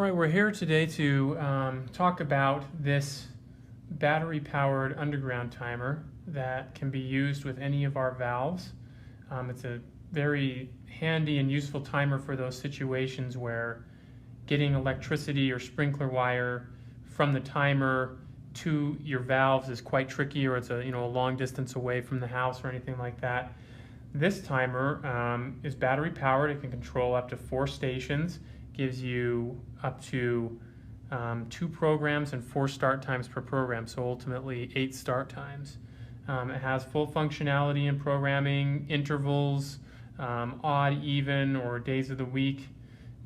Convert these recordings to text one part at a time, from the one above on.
All right, we're here today to talk about this battery-powered underground timer that can be used with any of our valves. It's a very handy and useful timer for those situations where getting electricity or sprinkler wire from the timer to your valves is quite tricky, or it's a long distance away from the house or anything like that. This timer is battery powered. It can control up to 4 stations. Gives you up to 2 programs and 4 start times per program, so ultimately 8 start times. It has full functionality in programming, intervals, odd, even, or days of the week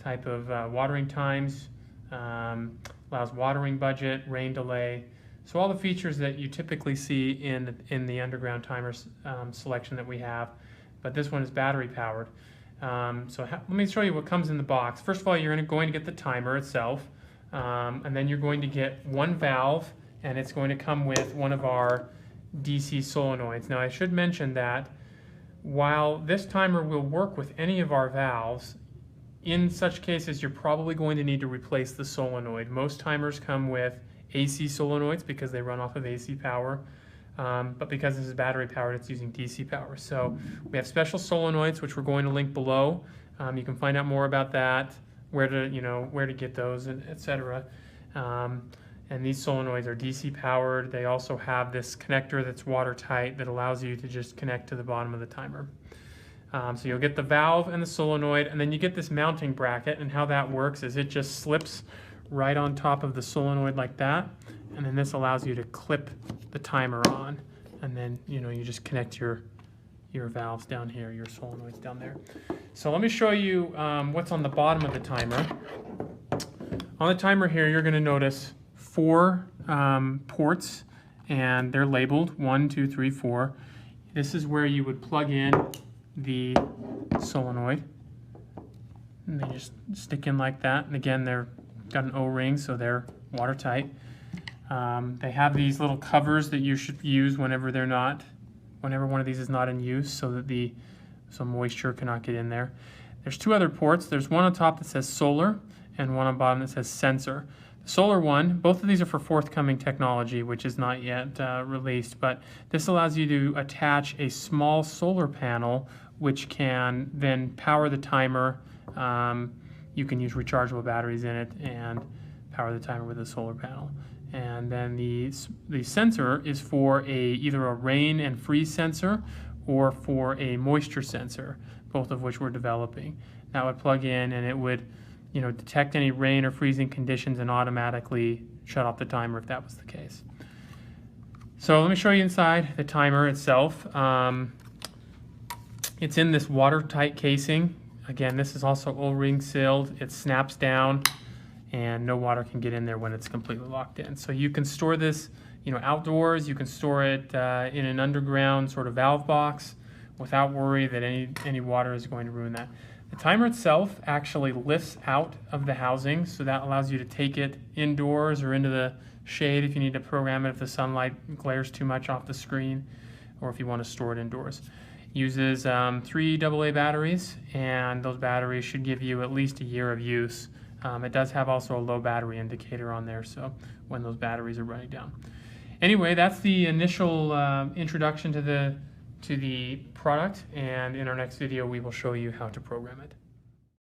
type of watering times, allows watering budget, rain delay, so all the features that you typically see in the underground timer selection that we have, but this one is battery powered. Let me show you what comes in the box. First of all, you're going to get the timer itself, and then you're going to get one valve, and it's going to come with one of our DC solenoids. Now I should mention that while this timer will work with any of our valves, in such cases you're probably going to need to replace the solenoid. Most timers come with AC solenoids because they run off of AC power. But because this is battery powered, it's using DC power. So we have special solenoids, which we're going to link below. You can find out more about that, where to get those, etc. And these solenoids are DC powered. They also have this connector that's watertight that allows you to just connect to the bottom of the timer. So you'll get the valve and the solenoid, and then you get this mounting bracket. And how that works is it just slips right on top of the solenoid like that, and then this allows you to clip the timer on, and then you just connect your valves down here, your solenoids down there. So let me show you what's on the bottom of the timer. On the timer here, you're going to notice 4 ports, and they're labeled 1, 2, 3, 4. This is where you would plug in the solenoid, and they just stick in like that. And again, they're got an O-ring, so they're watertight. They have these little covers that you should use whenever one of these is not in use, so that some moisture cannot get in there. There's 2 other ports. There's one on top that says solar and one on bottom that says sensor. The solar one, both of these are for forthcoming technology, which is not yet released, but this allows you to attach a small solar panel which can then power the timer. You can use rechargeable batteries in it and power the timer with a solar panel. And then the sensor is for either a rain and freeze sensor or for a moisture sensor, both of which we're developing. That would plug in, and it would detect any rain or freezing conditions and automatically shut off the timer if that was the case. So let me show you inside the timer itself. It's in this watertight casing. Again, this is also O-ring sealed. It snaps down, and no water can get in there when it's completely locked in. So you can store this, outdoors. You can store it in an underground sort of valve box without worry that any water is going to ruin that. The timer itself actually lifts out of the housing, so that allows you to take it indoors or into the shade if you need to program it if the sunlight glares too much off the screen, or if you want to store it indoors. Uses 3 AA batteries, and those batteries should give you at least a year of use. It does have also a low battery indicator on there, so when those batteries are running down. Anyway, that's the initial introduction to the product, and in our next video we will show you how to program it.